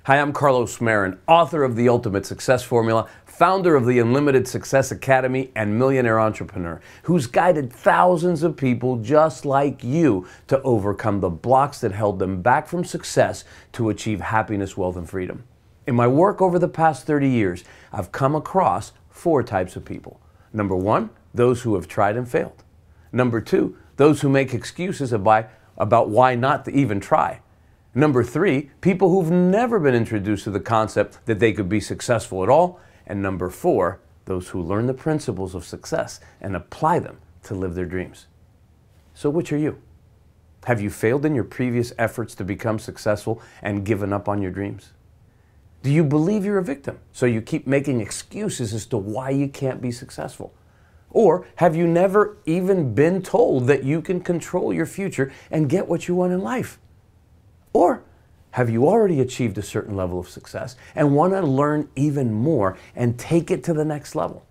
Hi, I'm Carlos Marin, author of The Ultimate Success Formula, founder of the Unlimited Success Academy, and millionaire entrepreneur who's guided thousands of people just like you to overcome the blocks that held them back from success to achieve happiness, wealth, and freedom. In my work over the past 30 years, I've come across 4 types of people. Number 1, those who have tried and failed. Number 2, those who make excuses about why not to even try. Number 3, people who've never been introduced to the concept that they could be successful at all. And number 4, those who learn the principles of success and apply them to live their dreams. So which are you? Have you failed in your previous efforts to become successful and given up on your dreams? Do you believe you're a victim, so you keep making excuses as to why you can't be successful? Or have you never even been told that you can control your future and get what you want in life? Or have you already achieved a certain level of success and want to learn even more and take it to the next level?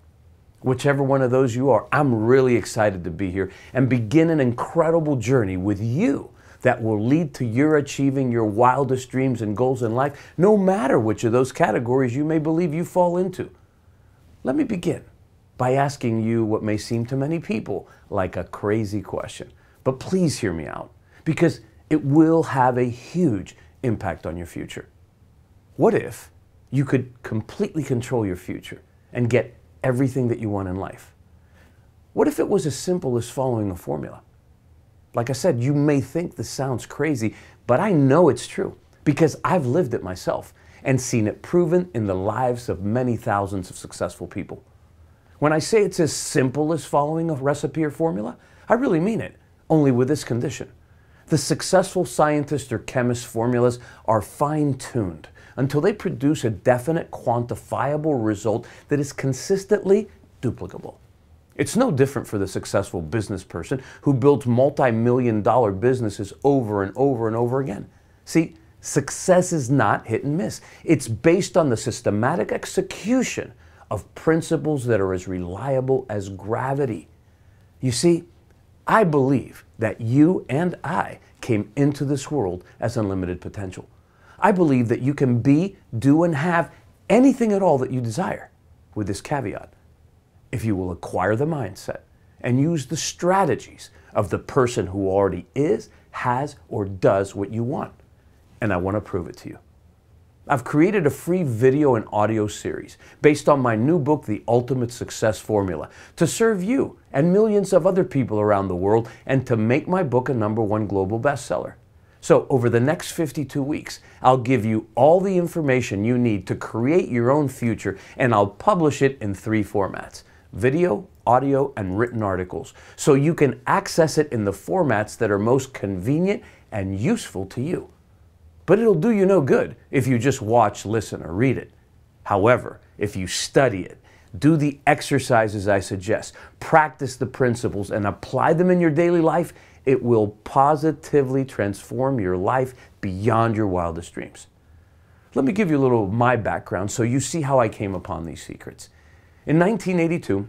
Whichever one of those you are, I'm really excited to be here and begin an incredible journey with you that will lead to your achieving your wildest dreams and goals in life, no matter which of those categories you may believe you fall into. Let me begin by asking you what may seem to many people like a crazy question. But please hear me out, because it will have a huge impact on your future. What if you could completely control your future and get everything that you want in life? What if it was as simple as following a formula? Like I said, you may think this sounds crazy, but I know it's true because I've lived it myself and seen it proven in the lives of many thousands of successful people. When I say it's as simple as following a recipe or formula, I really mean it, only with this condition. The successful scientist or chemist formulas are fine-tuned until they produce a definite, quantifiable result that is consistently duplicable. It's no different for the successful business person who builds multi-million-dollar businesses over and over and over again. See, success is not hit and miss. It's based on the systematic execution of principles that are as reliable as gravity. You see, I believe that you and I came into this world as unlimited potential. I believe that you can be, do, and have anything at all that you desire, with this caveat: if you will acquire the mindset and use the strategies of the person who already is, has, or does what you want. And I want to prove it to you. I've created a free video and audio series based on my new book, The Ultimate Success Formula, to serve you and millions of other people around the world and to make my book a #1 global bestseller. So over the next 52 weeks, I'll give you all the information you need to create your own future, and I'll publish it in 3 formats: video, audio, and written articles, so you can access it in the formats that are most convenient and useful to you. But it'll do you no good if you just watch, listen, or read it. However, if you study it, do the exercises I suggest, practice the principles, and apply them in your daily life, it will positively transform your life beyond your wildest dreams. Let me give you a little of my background so you see how I came upon these secrets. In 1982,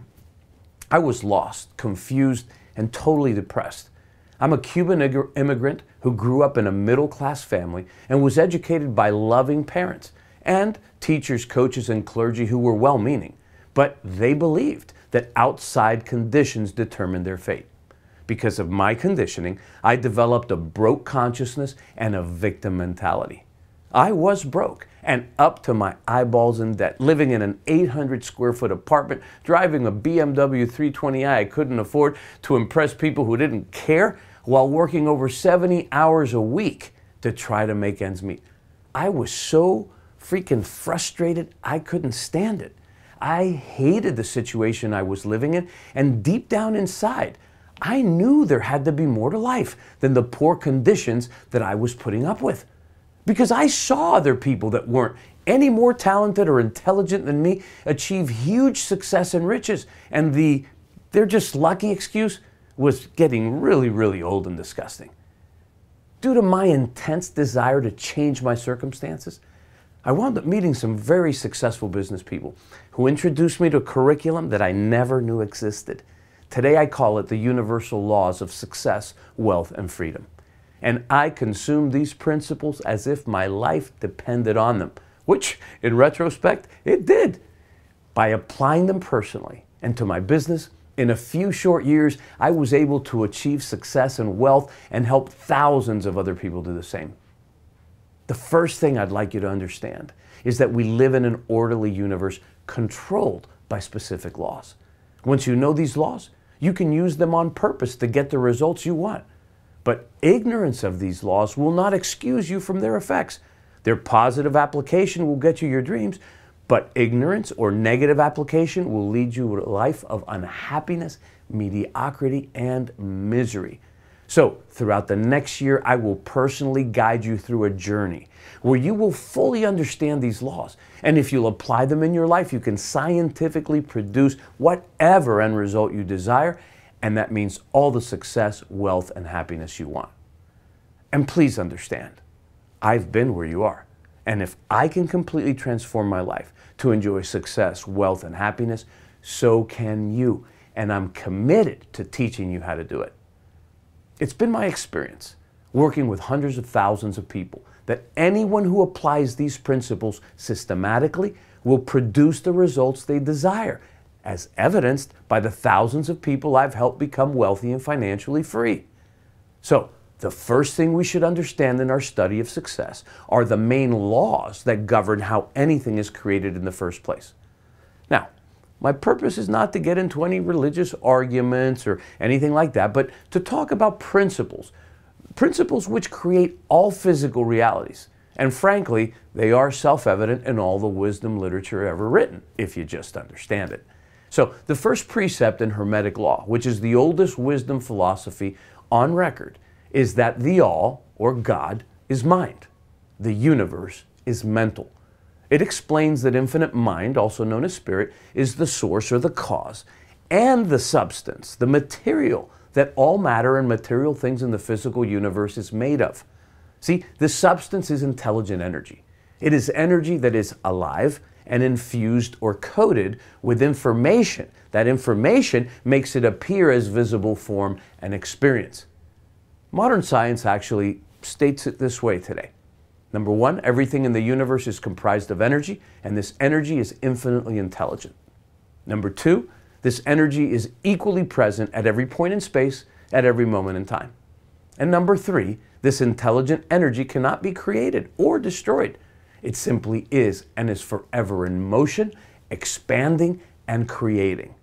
I was lost, confused, and totally depressed. I'm a Cuban immigrant who grew up in a middle-class family and was educated by loving parents and teachers, coaches, and clergy who were well-meaning, but they believed that outside conditions determined their fate. Because of my conditioning, I developed a broke consciousness and a victim mentality. I was broke and up to my eyeballs in debt, living in an 800-square-foot apartment, driving a BMW 320i I couldn't afford to impress people who didn't care, while working over 70 hours a week to try to make ends meet. I was so freaking frustrated, I couldn't stand it. I hated the situation I was living in, and deep down inside, I knew there had to be more to life than the poor conditions that I was putting up with. Because I saw other people that weren't any more talented or intelligent than me achieve huge success and riches, and they're just lucky excuse was getting really, really old and disgusting. Due to my intense desire to change my circumstances, I wound up meeting some very successful business people who introduced me to a curriculum that I never knew existed. Today I call it the universal laws of success, wealth, and freedom. and I consumed these principles as if my life depended on them, which, in retrospect, it did. By applying them personally and to my business, in a few short years, I was able to achieve success and wealth and help thousands of other people do the same. The first thing I'd like you to understand is that we live in an orderly universe controlled by specific laws. Once you know these laws, you can use them on purpose to get the results you want. But ignorance of these laws will not excuse you from their effects. Their positive application will get you your dreams, but ignorance or negative application will lead you to a life of unhappiness, mediocrity, and misery. So, throughout the next year, I will personally guide you through a journey where you will fully understand these laws. And if you'll apply them in your life, you can scientifically produce whatever end result you desire, and that means all the success, wealth, and happiness you want. And please understand, I've been where you are. And if I can completely transform my life to enjoy success, wealth, and happiness, so can you. And I'm committed to teaching you how to do it. It's been my experience, working with hundreds of thousands of people, that anyone who applies these principles systematically will produce the results they desire, as evidenced by the thousands of people I've helped become wealthy and financially free. So, the first thing we should understand in our study of success are the main laws that govern how anything is created in the first place. Now, my purpose is not to get into any religious arguments or anything like that, but to talk about principles. Principles which create all physical realities. And frankly, they are self-evident in all the wisdom literature ever written, if you just understand it. So, the first precept in Hermetic law, which is the oldest wisdom philosophy on record, is that the all, or God, is mind. The universe is mental. It explains that infinite mind, also known as spirit, is the source or the cause, and the substance, the material that all matter and material things in the physical universe is made of. See, the substance is intelligent energy. It is energy that is alive and infused or coated with information. That information makes it appear as visible form and experience. Modern science actually states it this way today. Number one, everything in the universe is comprised of energy, and this energy is infinitely intelligent. Number two, this energy is equally present at every point in space, at every moment in time. And number three, this intelligent energy cannot be created or destroyed. It simply is and is forever in motion, expanding, and creating.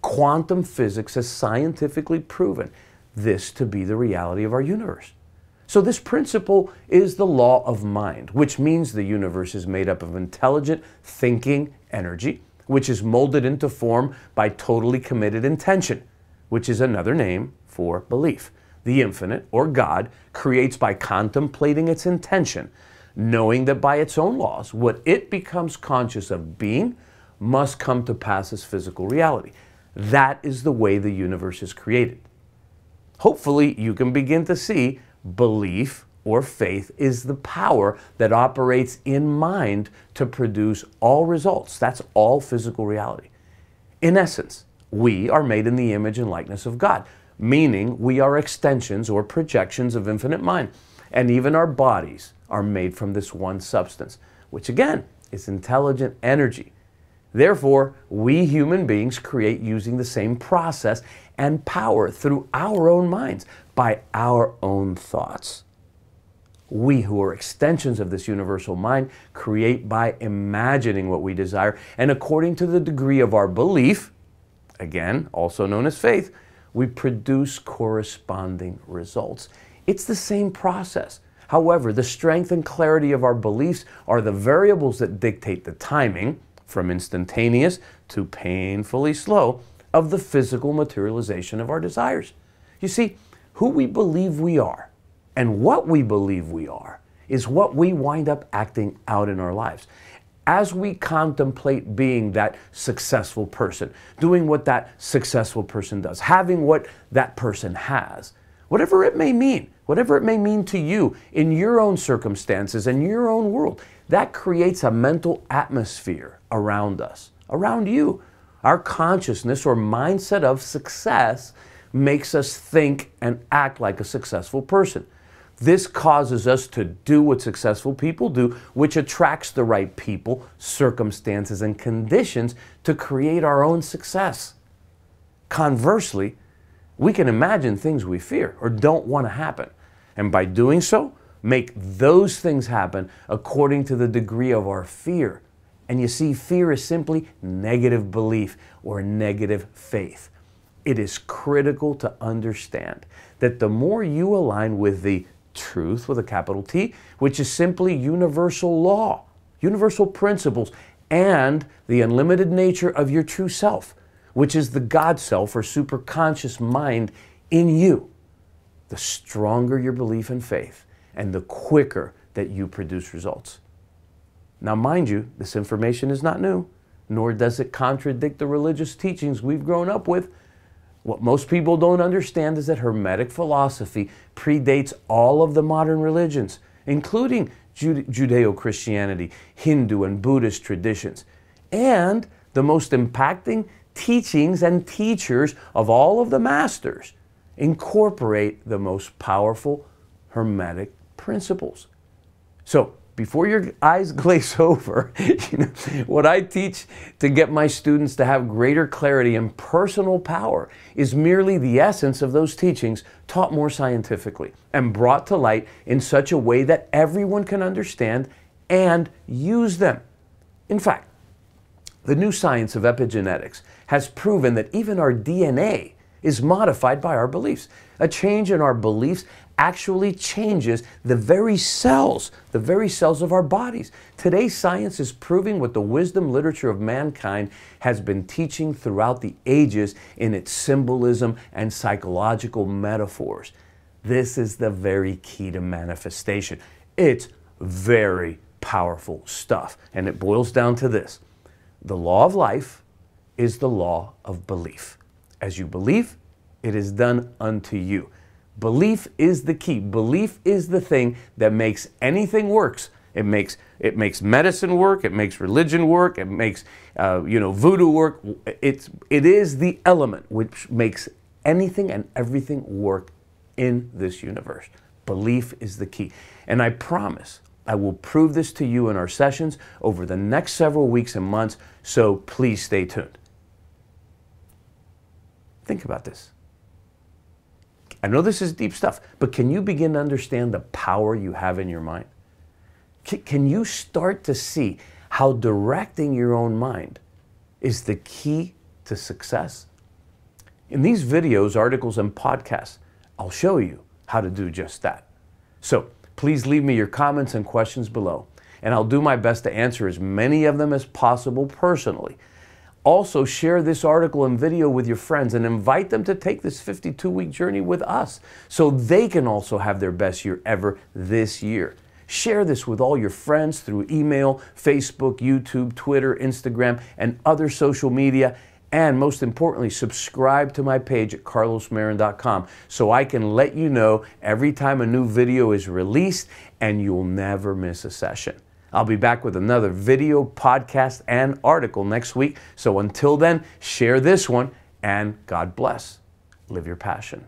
Quantum physics has scientifically proven this to be the reality of our universe. So this principle is the law of mind, which means the universe is made up of intelligent, thinking energy, which is molded into form by totally committed intention, which is another name for belief. The infinite, or God, creates by contemplating its intention, knowing that by its own laws, what it becomes conscious of being must come to pass as physical reality. That is the way the universe is created. Hopefully, you can begin to see belief or faith is the power that operates in mind to produce all results. That's all physical reality. In essence, we are made in the image and likeness of God, meaning we are extensions or projections of infinite mind. And even our bodies are made from this one substance, which again is intelligent energy. Therefore, we human beings create using the same process and power through our own minds, by our own thoughts. We, who are extensions of this universal mind, create by imagining what we desire, and according to the degree of our belief, again, also known as faith, we produce corresponding results. It's the same process. However, the strength and clarity of our beliefs are the variables that dictate the timing, from instantaneous to painfully slow, of the physical materialization of our desires. You see, who we believe we are and what we believe we are is what we wind up acting out in our lives. As we contemplate being that successful person, doing what that successful person does, having what that person has, whatever it may mean to you in your own circumstances and your own world, that creates a mental atmosphere around us, around you. Our consciousness or mindset of success makes us think and act like a successful person. This causes us to do what successful people do, which attracts the right people, circumstances, and conditions to create our own success. Conversely, we can imagine things we fear or don't want to happen, and by doing so, make those things happen according to the degree of our fear. And you see, fear is simply negative belief or negative faith. It is critical to understand that the more you align with the truth with a capital T, which is simply universal law, universal principles, and the unlimited nature of your true self, which is the God self or superconscious mind in you, the stronger your belief and faith and the quicker that you produce results. Now, mind you, this information is not new, nor does it contradict the religious teachings we've grown up with. What most people don't understand is that Hermetic philosophy predates all of the modern religions, including Judeo-Christianity, Hindu and Buddhist traditions. And the most impacting teachings and teachers of all of the masters incorporate the most powerful Hermetic principles. So, before your eyes glaze over, what I teach to get my students to have greater clarity and personal power is merely the essence of those teachings taught more scientifically and brought to light in such a way that everyone can understand and use them. In fact, the new science of epigenetics has proven that even our DNA is modified by our beliefs. A change in our beliefs actually changes the very cells of our bodies. Today's science is proving what the wisdom literature of mankind has been teaching throughout the ages in its symbolism and psychological metaphors. This is the very key to manifestation. It's very powerful stuff, and it boils down to this. The law of life is the law of belief. As you believe, it is done unto you. Belief is the key. Belief is the thing that makes anything works. It makes medicine work. It makes religion work. It makes voodoo work. It is the element which makes anything and everything work in this universe. Belief is the key. And I promise I will prove this to you in our sessions over the next several weeks and months, so please stay tuned. Think about this. I know this is deep stuff, but can you begin to understand the power you have in your mind? Can you start to see how directing your own mind is the key to success? In these videos, articles, and podcasts, I'll show you how to do just that. So please leave me your comments and questions below, and I'll do my best to answer as many of them as possible personally. Also, share this article and video with your friends and invite them to take this 52-week journey with us so they can also have their best year ever this year. Share this with all your friends through email, Facebook, YouTube, Twitter, Instagram, and other social media. And most importantly, subscribe to my page at carlosmarin.com so I can let you know every time a new video is released and you'll never miss a session. I'll be back with another video, podcast, and article next week. So until then, share this one, and God bless. Live your passion.